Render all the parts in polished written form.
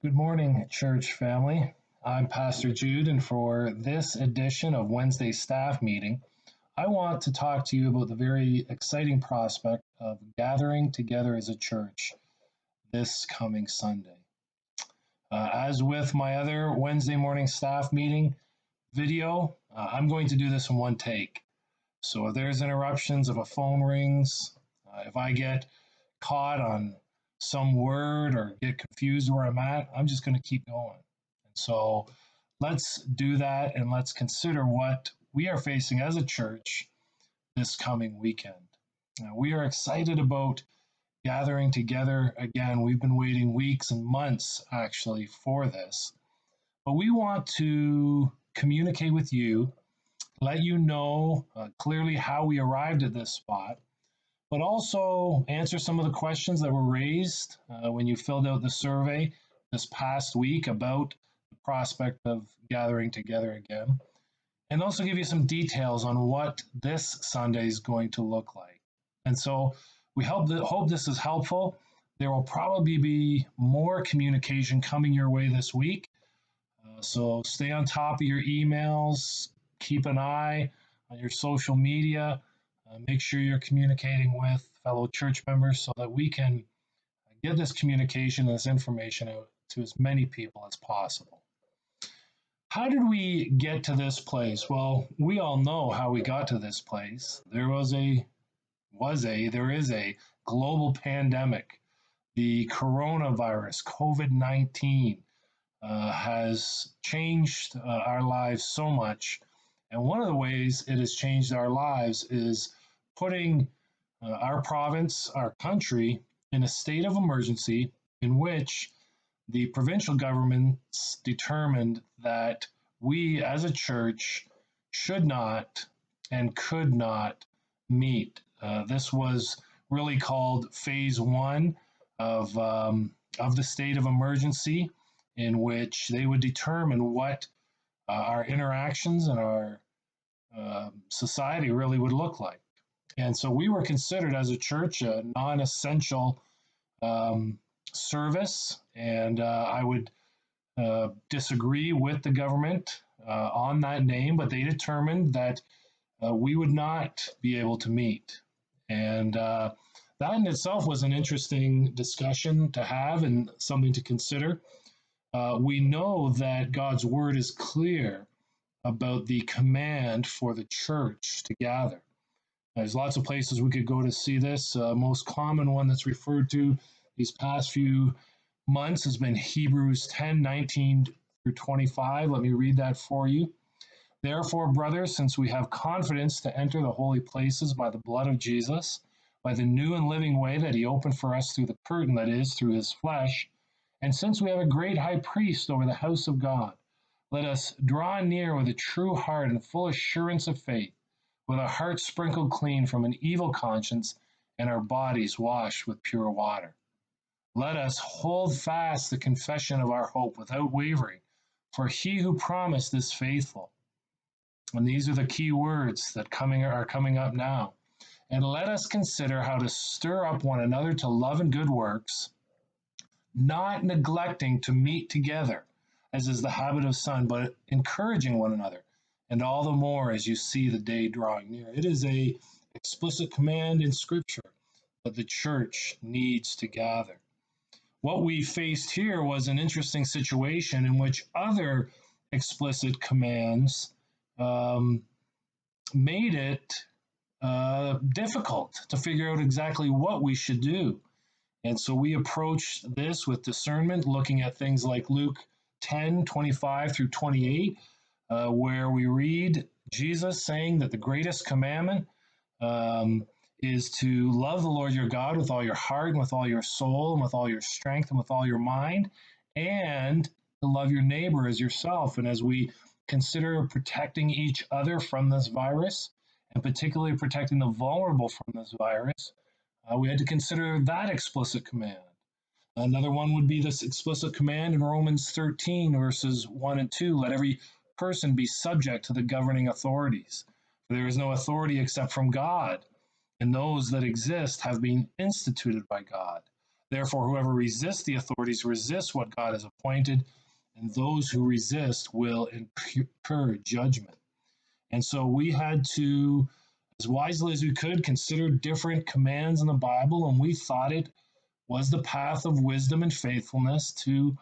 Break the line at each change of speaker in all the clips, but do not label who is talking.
Good morning, church family. I'm Pastor Jude, and for this edition of Wednesday staff meeting, I want to talk to you about the very exciting prospect of gathering together as a church this coming Sunday. As with my other Wednesday morning staff meeting video, I'm going to do this in one take. So if there's interruptions, if a phone rings, if I get caught on some word or get confused where I'm at, I'm just going to keep going. And so let's do that and let's consider what we are facing as a church this coming weekend. Now, we are excited about gathering together again. We've been waiting weeks and months actually for this, but we want to communicate with you, let you know clearly how we arrived at this spot, but also answer some of the questions that were raised when you filled out the survey this past week about the prospect of gathering together again, and also give you some details on what this Sunday is going to look like. And so we hope this is helpful. There will probably be more communication coming your way this week. So stay on top of your emails, keep an eye on your social media. Make sure you're communicating with fellow church members so that we can get this communication and this information out to as many people as possible. How did we get to this place? Well, we all know how we got to this place. There is a global pandemic. The coronavirus, COVID-19, has changed our lives so much. And one of the ways it has changed our lives is putting our province, our country, in a state of emergency in which the provincial governments determined that we as a church should not and could not meet. This was really called phase one of the state of emergency, in which they would determine what our interactions and our society really would look like. And so we were considered as a church a non essential service, and I would disagree with the government on that name, but they determined that we would not be able to meet. And that in itself was an interesting discussion to have and something to consider. We know that God's word is clear about the command for the church to gather. There's lots of places we could go to see this. Most common one that's referred to these past few months has been Hebrews 10:19 through 25. Let me read that for you. Therefore, brothers, since we have confidence to enter the holy places by the blood of Jesus, by the new and living way that he opened for us through the curtain, that is, through his flesh, and since we have a great high priest over the house of God, let us draw near with a true heart and full assurance of faith, with our hearts sprinkled clean from an evil conscience and our bodies washed with pure water. Let us hold fast the confession of our hope without wavering, for he who promised is faithful. And these are the key words that are coming up now. And let us consider how to stir up one another to love and good works, not neglecting to meet together, as is the habit of some, but encouraging one another, and all the more as you see the day drawing near. It is a explicit command in Scripture that the church needs to gather. What we faced here was an interesting situation in which other explicit commands made it difficult to figure out exactly what we should do. And so we approached this with discernment, looking at things like Luke 10:25 through 28, where we read Jesus saying that the greatest commandment is to love the Lord your God with all your heart and with all your soul and with all your strength and with all your mind, and to love your neighbor as yourself. And as we consider protecting each other from this virus, and particularly protecting the vulnerable from this virus, we had to consider that explicit command. Another one would be this explicit command in Romans 13, verses 1 and 2. Let every person be subject to the governing authorities. For there is no authority except from God, and those that exist have been instituted by God. Therefore, whoever resists the authorities resists what God has appointed, and those who resist will incur judgment. And so we had to, as wisely as we could, consider different commands in the Bible, and we thought it was the path of wisdom and faithfulness to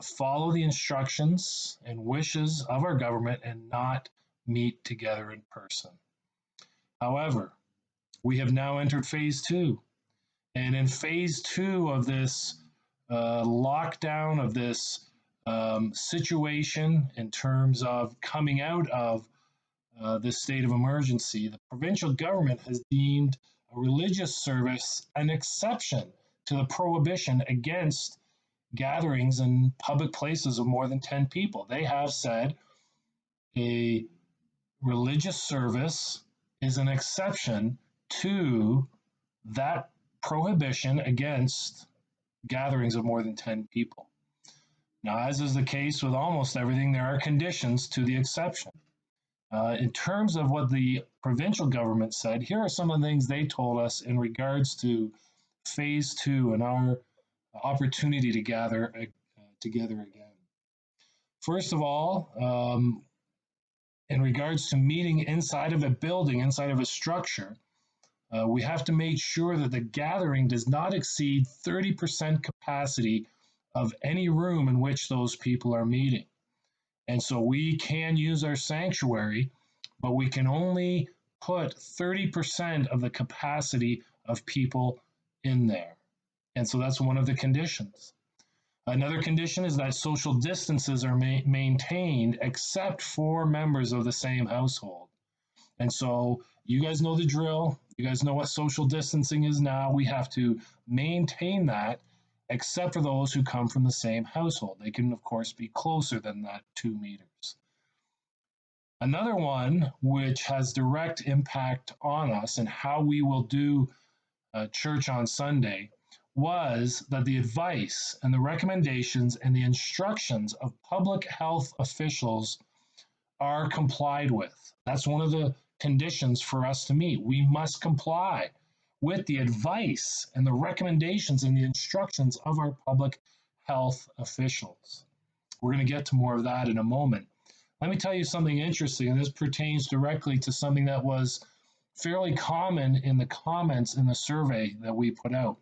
follow the instructions and wishes of our government and not meet together in person. However, we have now entered phase two. And in phase two of this lockdown, of this situation in terms of coming out of this state of emergency, the provincial government has deemed a religious service an exception to the prohibition against gatherings in public places of more than 10 people. They have said a religious service is an exception to that prohibition against gatherings of more than 10 people. Now, as is the case with almost everything, there are conditions to the exception. In terms of what the provincial government said, here are some of the things they told us in regards to phase two and our opportunity to gather together again. First of all, in regards to meeting inside of a building, inside of a structure, we have to make sure that the gathering does not exceed 30% capacity of any room in which those people are meeting. And so we can use our sanctuary, but we can only put 30% of the capacity of people in there. And so that's one of the conditions. Another condition is that social distances are maintained except for members of the same household. And so you guys know the drill. You guys know what social distancing is now. We have to maintain that except for those who come from the same household. They can, of course, be closer than that 2 meters. Another one which has direct impact on us and how we will do church on Sunday was that the advice and the recommendations and the instructions of public health officials are complied with. That's one of the conditions for us to meet. We must comply with the advice and the recommendations and the instructions of our public health officials. We're going to get to more of that in a moment. Let me tell you something interesting, and this pertains directly to something that was fairly common in the comments in the survey that we put out.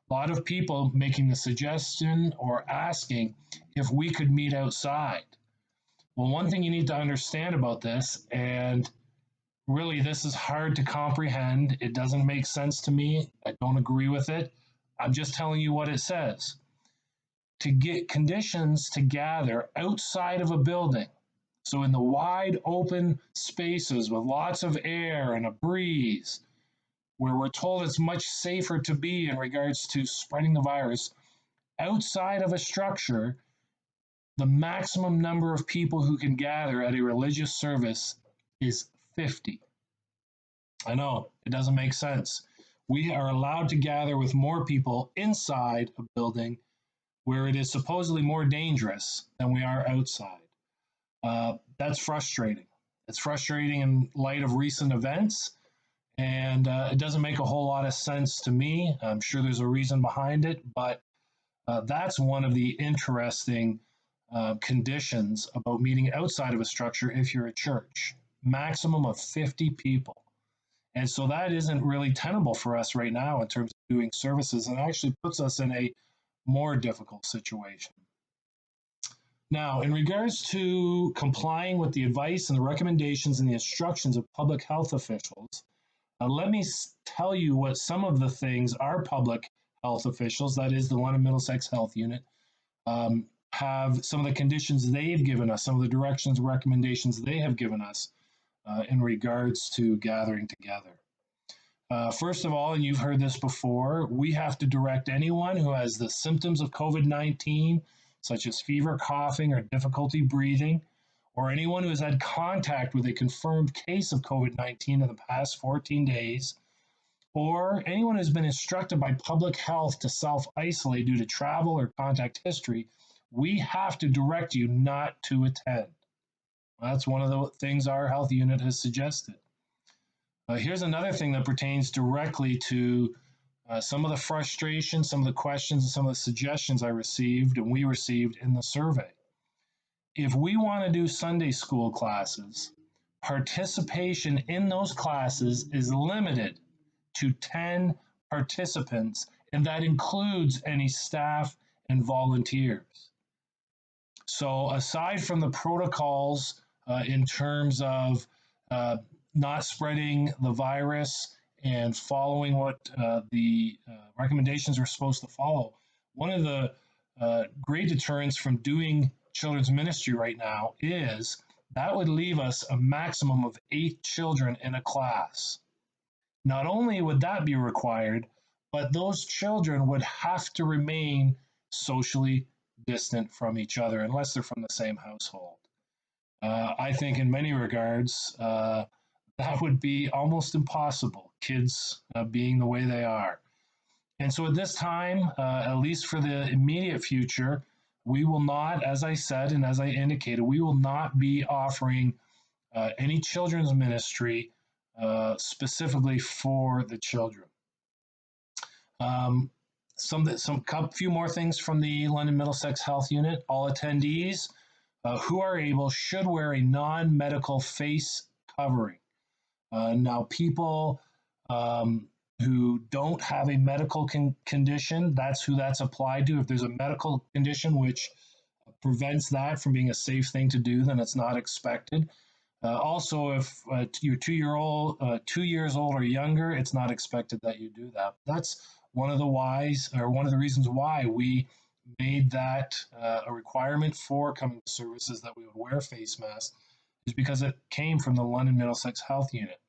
A lot of people making the suggestion or asking if we could meet outside. Well, one thing you need to understand about this, and really this is hard to comprehend, it doesn't make sense to me, I don't agree with it, I'm just telling you what it says. To get conditions to gather outside of a building, so in the wide open spaces with lots of air and a breeze, where we're told it's much safer to be in regards to spreading the virus, outside of a structure, the maximum number of people who can gather at a religious service is 50. I know, it doesn't make sense. We are allowed to gather with more people inside a building where it is supposedly more dangerous than we are outside. That's frustrating. It's frustrating in light of recent events, and it doesn't make a whole lot of sense to me. I'm sure there's a reason behind it, but that's one of the interesting conditions about meeting outside of a structure if you're a church. Maximum of 50 people. And so that isn't really tenable for us right now in terms of doing services, and actually puts us in a more difficult situation. Now, in regards to complying with the advice and the recommendations and the instructions of public health officials, let me tell you what some of the things our public health officials, that is the London Middlesex Health Unit, have some of the conditions they've given us, some of the directions, recommendations they have given us in regards to gathering together. First of all, and you've heard this before, we have to direct anyone who has the symptoms of COVID-19, such as fever, coughing, or difficulty breathing, or anyone who has had contact with a confirmed case of COVID-19 in the past 14 days, or anyone who's been instructed by public health to self-isolate due to travel or contact history, we have to direct you not to attend. That's one of the things our health unit has suggested. Here's another thing that pertains directly to some of the frustration, some of the questions, and some of the suggestions I received and we received in the survey. If we want to do Sunday school classes, participation in those classes is limited to 10 participants, and that includes any staff and volunteers. So, aside from the protocols in terms of not spreading the virus and following what the recommendations are supposed to follow, one of the great deterrents from doing children's ministry right now is that would leave us a maximum of 8 children in a class. Not only would that be required, but those children would have to remain socially distant from each other unless they're from the same household. I think in many regards, that would be almost impossible, kids being the way they are. And so at this time, at least for the immediate future, we will not, as I said and as I indicated, we will not be offering any children's ministry specifically for the children. Few more things from the London Middlesex Health Unit. All attendees who are able should wear a non-medical face covering. Now, people who don't have a medical condition, that's who that's applied to. If there's a medical condition which prevents that from being a safe thing to do, then it's not expected. Also, if you're 2 years old or younger, it's not expected that you do that. That's one of the reasons why we made that a requirement for coming to services that we would wear face masks, is because it came from the London Middlesex Health Unit.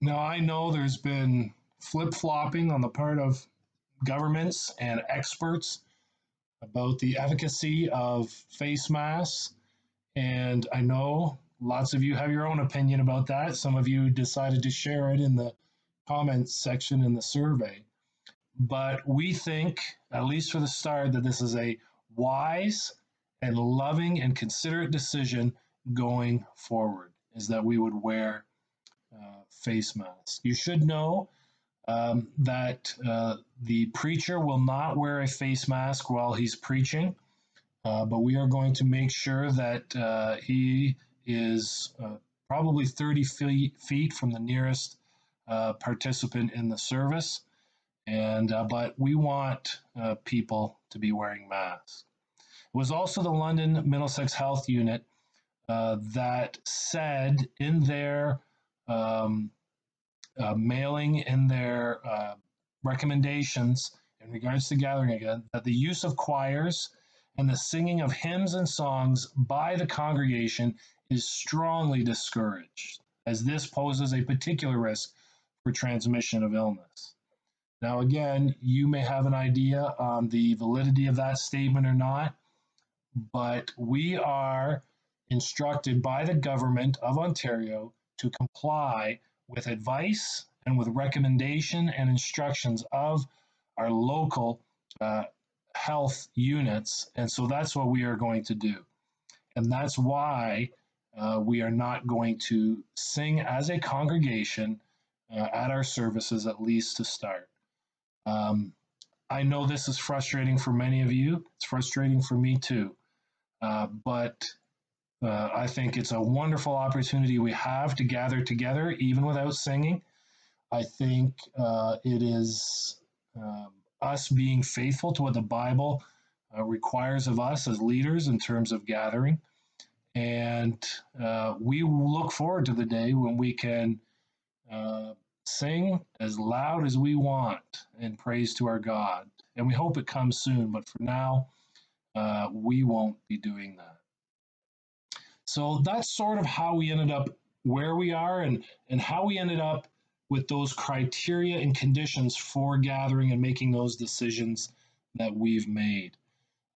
Now, I know there's been flip-flopping on the part of governments and experts about the efficacy of face masks. And I know lots of you have your own opinion about that. Some of you decided to share it in the comments section in the survey. But we think, at least for the start, that this is a wise and loving and considerate decision going forward, is that we would wear face masks. You should know that the preacher will not wear a face mask while he's preaching. But we are going to make sure that he is probably 30 feet from the nearest participant in the service. But we want people to be wearing masks. It was also the London Middlesex Health Unit that said in their mailing, in their recommendations in regards to gathering again, that the use of choirs and the singing of hymns and songs by the congregation is strongly discouraged, as this poses a particular risk for transmission of illness. Now, again, you may have an idea on the validity of that statement or not, but we are instructed by the government of Ontario to comply with advice and with recommendation and instructions of our local health units. And so that's what we are going to do. And that's why we are not going to sing as a congregation at our services, at least to start. I know this is frustrating for many of you. It's frustrating for me too. But I think it's a wonderful opportunity we have to gather together, even without singing. I think it is us being faithful to what the Bible requires of us as leaders in terms of gathering. And we look forward to the day when we can sing as loud as we want in praise to our God. And we hope it comes soon, but for now, we won't be doing that. So that's sort of how we ended up where we are, and how we ended up with those criteria and conditions for gathering and making those decisions that we've made.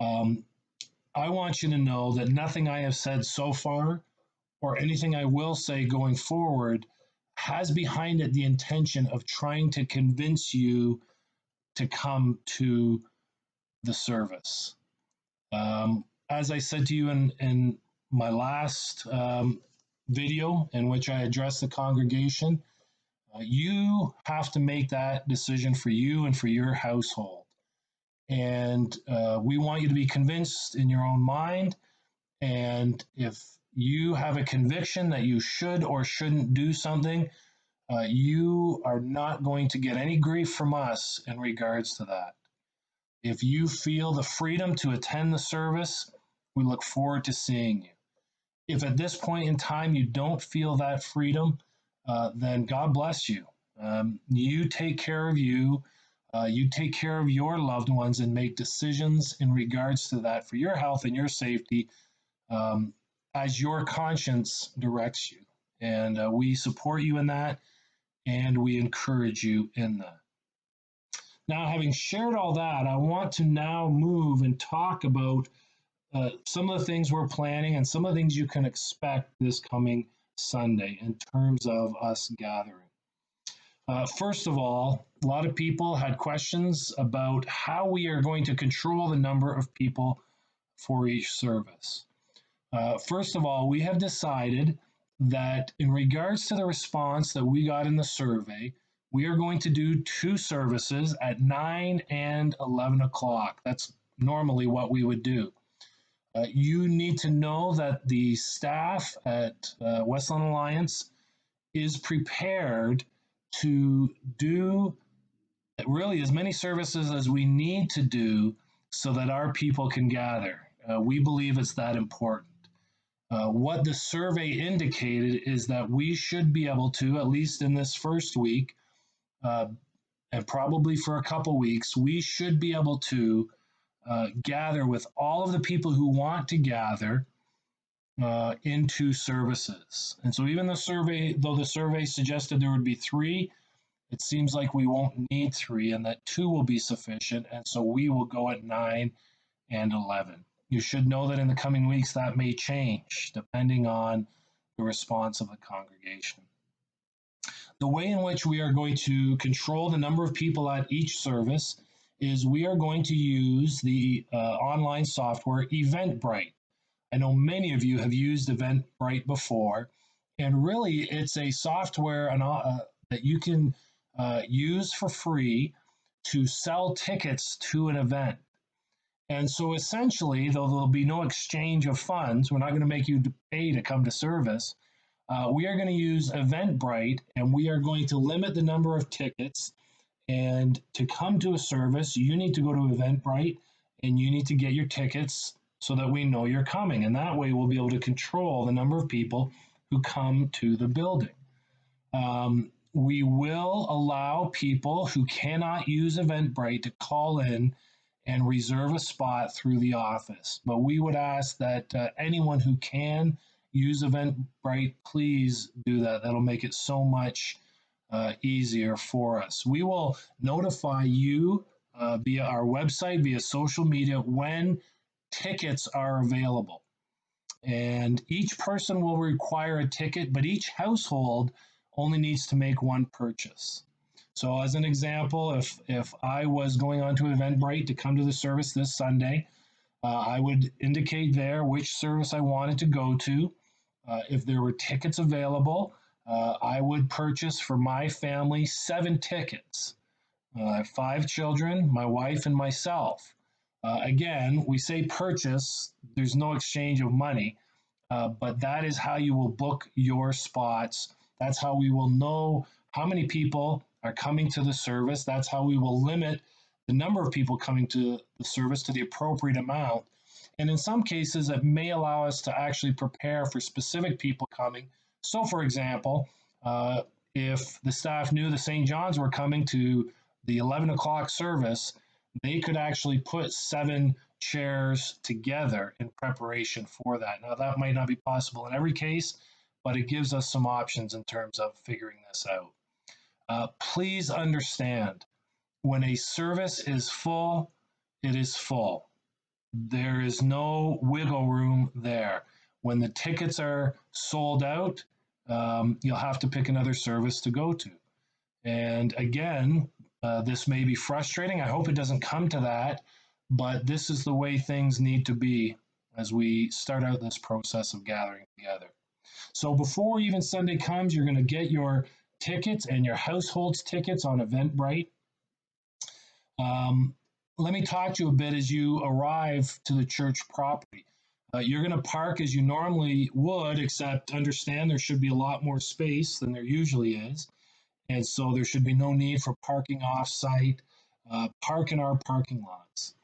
I want you to know that nothing I have said so far or anything I will say going forward has behind it the intention of trying to convince you to come to the service. As I said to you in my last video, in which I addressed the congregation, You have to make that decision for you and for your household. And we want you to be convinced in your own mind. And if you have a conviction that you should or shouldn't do something, you are not going to get any grief from us in regards to that. If you feel the freedom to attend the service, we look forward to seeing you. If at this point in time you don't feel that freedom, then God bless you. You take care of you. You take care of your loved ones and make decisions in regards to that for your health and your safety um, as your conscience directs you. And we support you in that and we encourage you in that. Now, having shared all that, I want to now move and talk about some of the things we're planning and some of the things you can expect this coming Sunday in terms of us gathering. First of all, a lot of people had questions about how we are going to control the number of people for each service. First of all, we have decided that in regards to the response that we got in the survey, we are going to do two services at 9 and 11 o'clock. That's normally what we would do. You need to know that the staff at Westland Alliance is prepared to do really as many services as we need to do so that our people can gather. We believe it's that important. What the survey indicated is that we should be able to, at least in this first week, uh, and probably for a couple weeks, we should be able to gather with all of the people who want to gather into services. And so, even the survey, though the survey suggested there would be three, it seems like we won't need three and that two will be sufficient. And so, we will go at 9 and 11. You should know that in the coming weeks that may change depending on the response of the congregation. The way in which we are going to control the number of people at each service is we are going to use the online software Eventbrite. I know many of you have used Eventbrite before, and really it's a software that you can use for free to sell tickets to an event. And so essentially, though there'll be no exchange of funds, we're not going to make you pay to come to service. We are going to use Eventbrite and we are going to limit the number of tickets. And to come to a service, you need to go to Eventbrite and you need to get your tickets so that we know you're coming. And that way we'll be able to control the number of people who come to the building. We will allow people who cannot use Eventbrite to call in and reserve a spot through the office. But we would ask that anyone who can use Eventbrite, please do that. That'll make it so much easier for us. We will notify you via our website, via social media, when tickets are available. And each person will require a ticket, but each household only needs to make one purchase. So as an example, if I was going onto Eventbrite to come to the service this Sunday, I would indicate there which service I wanted to go to. If there were tickets available, I would purchase for my family 7 tickets. I have 5 children, my wife, and myself. Again, we say purchase, there's no exchange of money, but that is how you will book your spots. That's how we will know how many people are coming to the service. That's how we will limit the number of people coming to the service to the appropriate amount. And in some cases, it may allow us to actually prepare for specific people coming. So, for example, if the staff knew the St. John's were coming to the 11 o'clock service, they could actually put 7 chairs together in preparation for that. Now, that might not be possible in every case, but it gives us some options in terms of figuring this out. Please understand, when a service is full, it is full. There is no wiggle room there. When the tickets are sold out, you'll have to pick another service to go to. And again, this may be frustrating. I hope it doesn't come to that, but this is the way things need to be as we start out this process of gathering together. So before even Sunday comes, you're going to get your tickets and your household's tickets on Eventbrite. Um, Let me talk to you a bit as you arrive to the church property. You're going to park as you normally would, except understand there should be a lot more space than there usually is. And so there should be no need for parking off site. Park in our parking lots.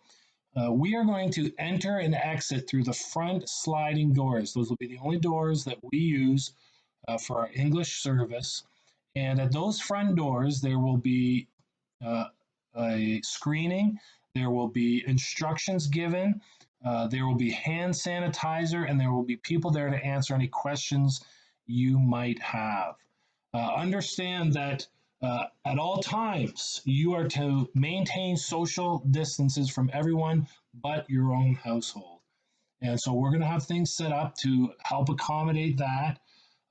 We are going to enter and exit through the front sliding doors. Those will be the only doors that we use for our English service. And at those front doors, there will be uh, a screening, there will be instructions given, there will be hand sanitizer, and there will be people there to answer any questions you might have. Understand that at all times you are to maintain social distances from everyone but your own household. And so we're going to have things set up to help accommodate that.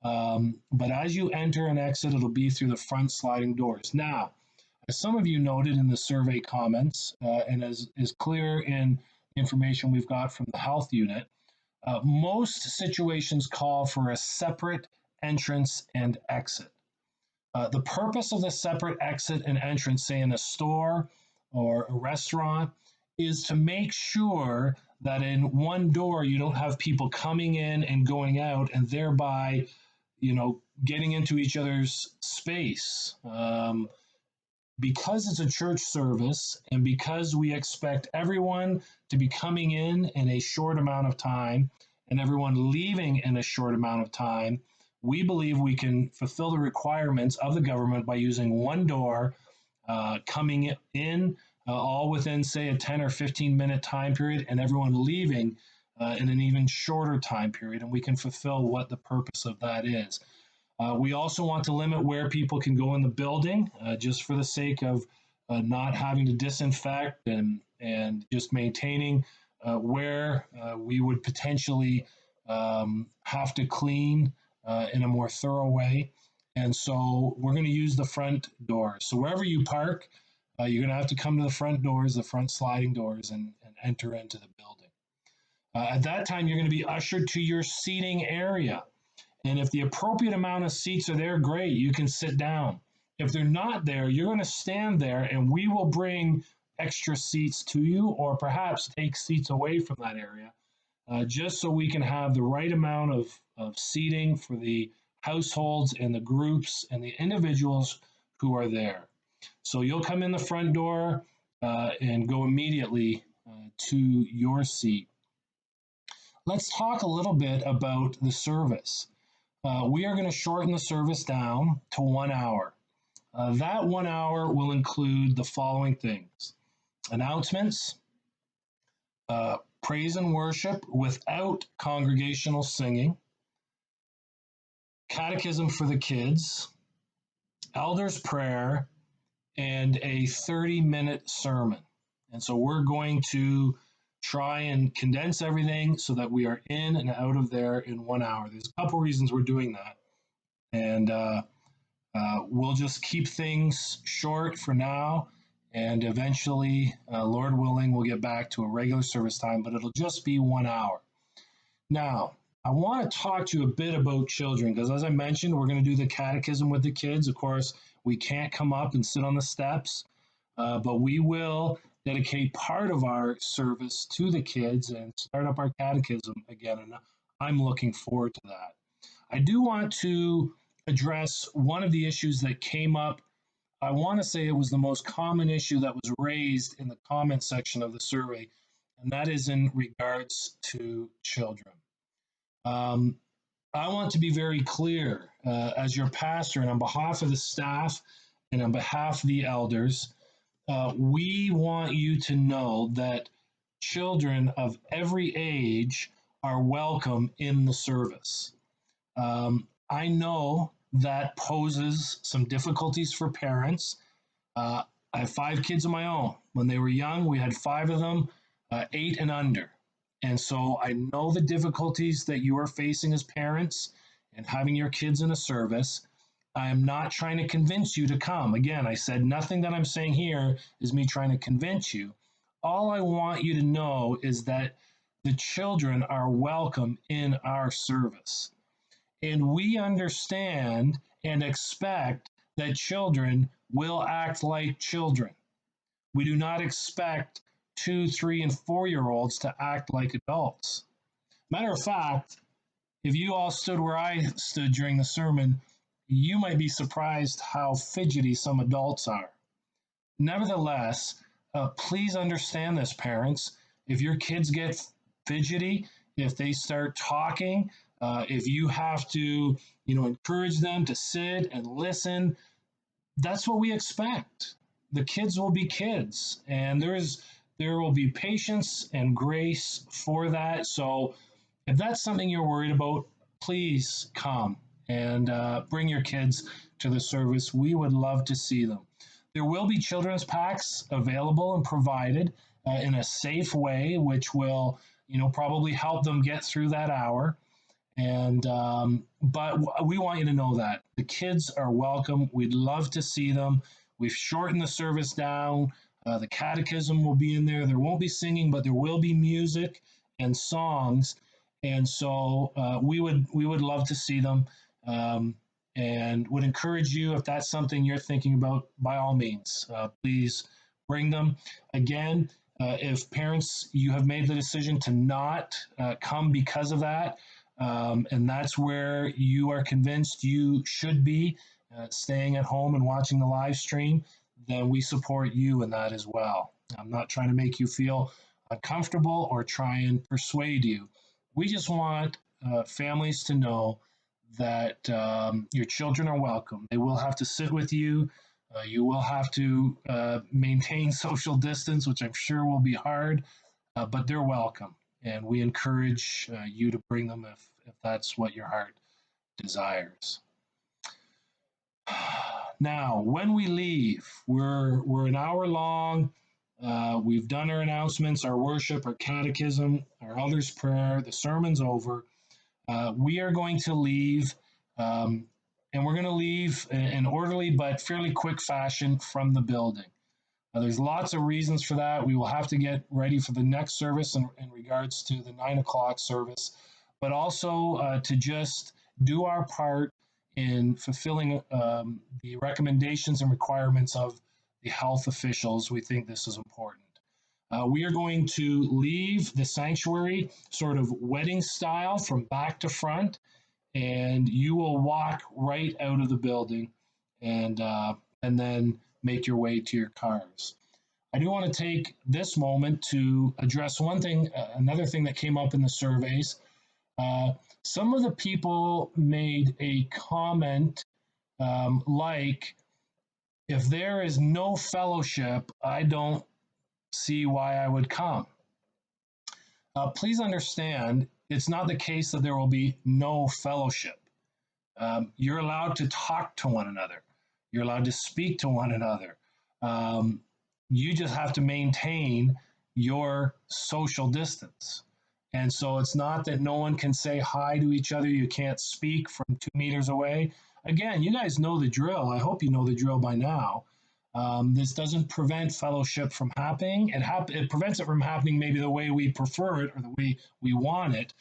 But as you enter and exit, it'll be through the front sliding doors. Now, as some of you noted in the survey comments, and as is clear in information we've got from the health unit, most situations call for a separate entrance and exit. The purpose of the separate exit and entrance, say in a store or a restaurant, is to make sure that in one door you don't have people coming in and going out and thereby, getting into each other's space. Because it's a church service and because we expect everyone to be coming in a short amount of time and everyone leaving in a short amount of time, we believe we can fulfill the requirements of the government by using one door, coming in all within, say, a 10 or 15-minute time period, and everyone leaving in an even shorter time period, and we can fulfill what the purpose of that is. We also want to limit where people can go in the building, just for the sake of not having to disinfect and just maintaining where we would potentially have to clean in a more thorough way. And so we're going to use the front doors. So wherever you park, you're going to have to come to the front doors, the front sliding doors, and enter into the building. At that time, you're going to be ushered to your seating area. And if the appropriate amount of seats are there, great, you can sit down. If they're not there, you're going to stand there and we will bring extra seats to you or perhaps take seats away from that area, just so we can have the right amount of seating for the households and the groups and the individuals who are there. So you'll come in the front door and go immediately to your seat. Let's talk a little bit about the service. We are going to shorten the service down to 1 hour. That 1 hour will include the following things: announcements, praise and worship without congregational singing, catechism for the kids, elders' prayer, and a 30-minute sermon. And so we're going to try and condense everything so that we are in and out of there in 1 hour. There's a couple reasons we're doing that. And we'll just keep things short for now. And eventually, Lord willing, we'll get back to a regular service time, but it'll just be 1 hour. Now, I want to talk to you a bit about children, because as I mentioned, we're going to do the catechism with the kids. Of course, we can't come up and sit on the steps, but we will dedicate part of our service to the kids and start up our catechism again. And I'm looking forward to that. I do want to address one of the issues that came up. I want to say it was the most common issue that was raised in the comment section of the survey, and that is in regards to children. I want to be very clear as your pastor and on behalf of the staff and on behalf of the elders. We want you to know that children of every age are welcome in the service. I know that poses some difficulties for parents. I have 5 kids of my own. When they were young, we had 5 of them, 8 and under. And so I know the difficulties that you are facing as parents and having your kids in a service. I am not trying to convince you to come. Again, I said nothing that I'm saying here is me trying to convince you. All I want you to know is that the children are welcome in our service. And we understand and expect that children will act like children. We do not expect 2, 3, and 4-year-olds to act like adults. Matter of fact, if you all stood where I stood during the sermon, you might be surprised how fidgety some adults are. Nevertheless, please understand this, parents. If your kids get fidgety, if they start talking, if you have to, encourage them to sit and listen, that's what we expect. The kids will be kids, and there will be patience and grace for that. So, if that's something you're worried about, please come and bring your kids to the service. We would love to see them. There will be children's packs available and provided in a safe way, which will, probably help them get through that hour. And but we want you to know that the kids are welcome. We'd love to see them. We've shortened the service down. The catechism will be in there. There won't be singing, but there will be music and songs. And so we would love to see them, and would encourage you, if that's something you're thinking about, by all means, please bring them. Again, if parents, you have made the decision to not come because of that, and that's where you are convinced you should be staying at home and watching the live stream, then we support you in that as well. I'm not trying to make you feel uncomfortable or try and persuade you. We just want families to know that your children are welcome. They will have to sit with you. You will have to maintain social distance, which I'm sure will be hard, but they're welcome. And we encourage you to bring them if that's what your heart desires. Now, when we leave, we're an hour long. We've done our announcements, our worship, our catechism, our elders' prayer. The sermon's over. We are going to leave, and we're going to leave in orderly but fairly quick fashion from the building. There's lots of reasons for that. We will have to get ready for the next service in regards to the 9 o'clock service, but also to just do our part in fulfilling the recommendations and requirements of the health officials. We think this is important. We are going to leave the sanctuary sort of wedding style from back to front, and you will walk right out of the building and then make your way to your cars. I do want to take this moment to address one thing, another thing that came up in the surveys. Some of the people made a comment like, if there is no fellowship, I don't see why I would come. Please understand, it's not the case that there will be no fellowship. You're allowed to talk to one another. You're allowed to speak to one another. You just have to maintain your social distance. And so it's not that no one can say hi to each other. You can't speak from 2 meters away. Again, you guys know the drill. I hope you know the drill by now. This doesn't prevent fellowship from happening. It prevents it from happening maybe the way we prefer it or the way we want it.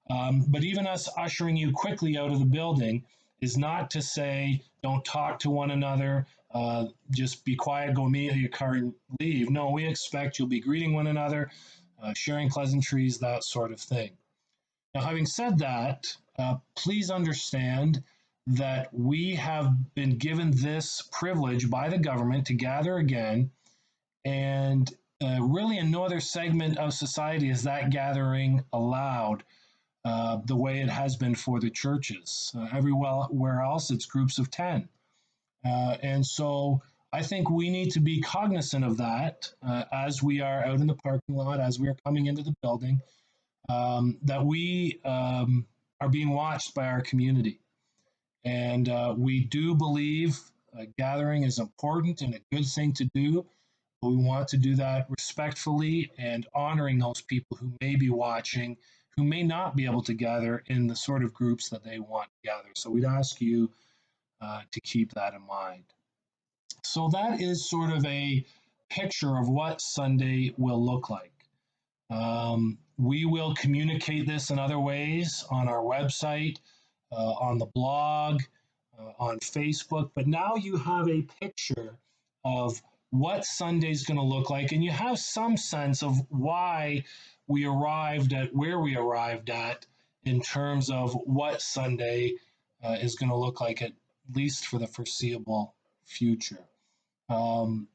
But even us ushering you quickly out of the building is not to say don't talk to one another, just be quiet, go immediately to your car and leave. No, we expect you'll be greeting one another, sharing pleasantries, that sort of thing. Now, having said that, please understand that we have been given this privilege by the government to gather again, and really in no other segment of society is that gathering allowed the way it has been for the churches. Everywhere else, it's groups of 10. And so I think we need to be cognizant of that as we are out in the parking lot, as we are coming into the building, that we are being watched by our community. And we do believe gathering is important and a good thing to do, but we want to do that respectfully and honoring those people who may be watching, who may not be able to gather in the sort of groups that they want to gather. So we'd ask you to keep that in mind. So that is sort of a picture of what Sunday will look like. We will communicate this in other ways on our website, on the blog, on Facebook, but now you have a picture of what Sunday's going to look like, and you have some sense of why we arrived at where we arrived at in terms of what Sunday is going to look like, at least for the foreseeable future. Um,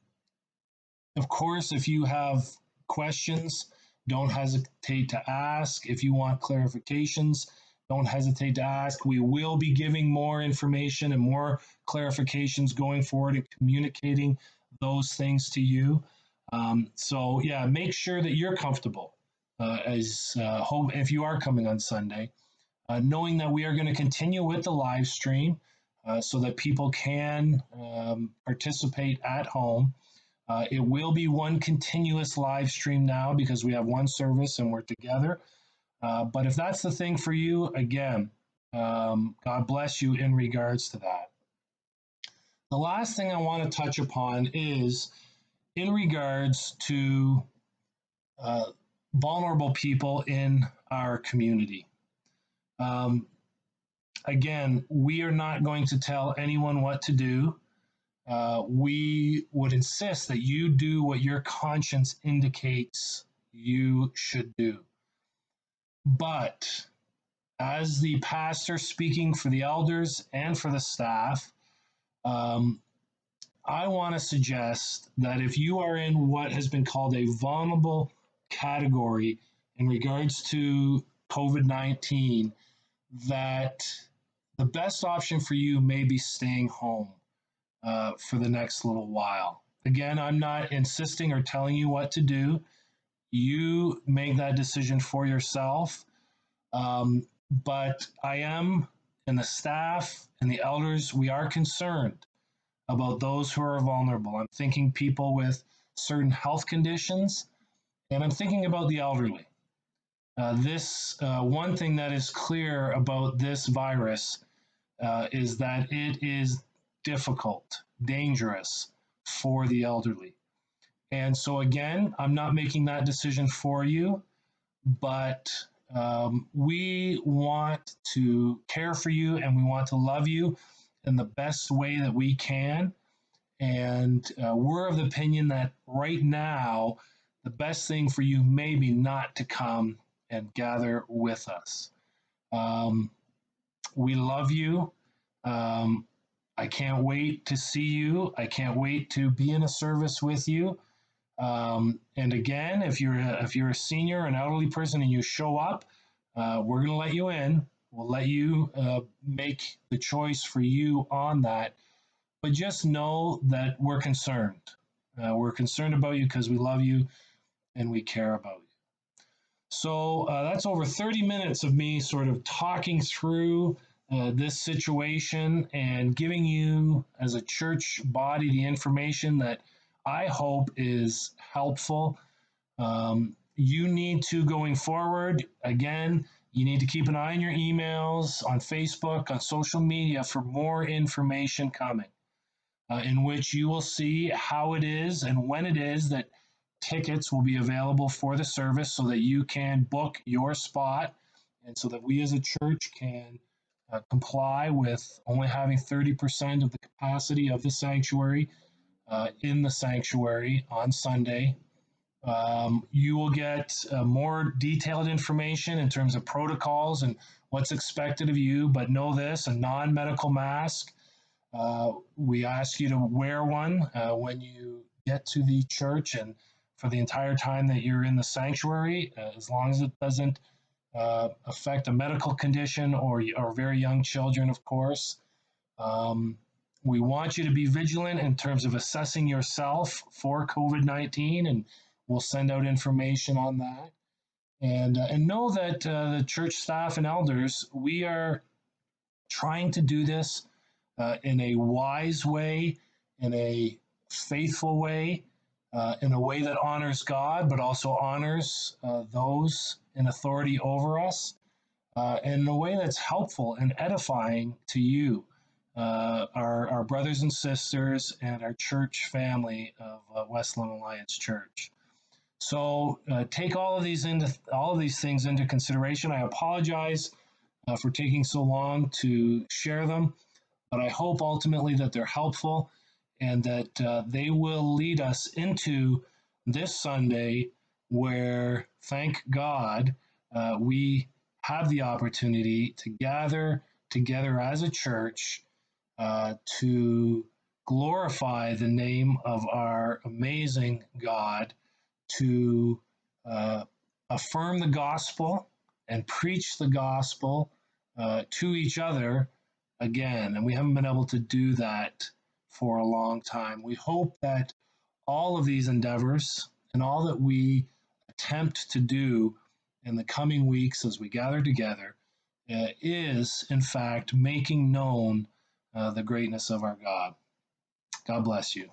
of course, if you have questions, don't hesitate to ask. If you want clarifications, don't hesitate to ask. We will be giving more information and more clarifications going forward and communicating those things to you. So yeah, make sure that you're comfortable as home if you are coming on Sunday, knowing that we are going to continue with the live stream so that people can participate at home. It will be one continuous live stream now because we have one service and we're together. But if that's the thing for you, again, God bless you in regards to that. The last thing I want to touch upon is in regards to vulnerable people in our community. Again, we are not going to tell anyone what to do. We would insist that you do what your conscience indicates you should do. But as the pastor speaking for the elders and for the staff, I want to suggest that if you are in what has been called a vulnerable category in regards to COVID-19, that the best option for you may be staying home for the next little while. Again, I'm not insisting or telling you what to do. You make that decision for yourself. But I am, and the staff and the elders, we are concerned about those who are vulnerable. I'm thinking people with certain health conditions, and I'm thinking about the elderly. This one thing that is clear about this virus is that it is difficult, dangerous for the elderly. And so, again, I'm not making that decision for you, but we want to care for you and we want to love you in the best way that we can. And we're of the opinion that right now, the best thing for you may be not to come and gather with us. We love you. I can't wait to see you. I can't wait to be in a service with you. And again, if you're a senior, an elderly person, and you show up, we're going to let you in. We'll let you make the choice for you on that. But just know that we're concerned. We're concerned about you because we love you and we care about you. So that's over 30 minutes of me sort of talking through this situation and giving you, as a church body, the information that I hope is helpful. You need to, going forward, again, you need to keep an eye on your emails, on Facebook, on social media for more information coming, in which you will see how it is and when it is that tickets will be available for the service so that you can book your spot and so that we as a church can comply with only having 30% of the capacity of the sanctuary in the sanctuary on Sunday. You will get more detailed information in terms of protocols and what's expected of you, but know this, a non-medical mask, we ask you to wear one when you get to the church and for the entire time that you're in the sanctuary, as long as it doesn't affect a medical condition or very young children, of course. We want you to be vigilant in terms of assessing yourself for COVID-19, and we'll send out information on that. And know that the church staff and elders, we are trying to do this in a wise way, in a faithful way, in a way that honors God, but also honors those in authority over us, and in a way that's helpful and edifying to you, our brothers and sisters, and our church family of Westland Alliance Church. So take all of these things into consideration. I apologize for taking so long to share them, but I hope ultimately that they're helpful and that they will lead us into this Sunday where, thank God, we have the opportunity to gather together as a church to glorify the name of our amazing God, to uh, affirm the gospel and preach the gospel to each other again. And we haven't been able to do that for a long time. We hope that all of these endeavors and all that we attempt to do in the coming weeks as we gather together is, in fact, making known the greatness of our God. God bless you.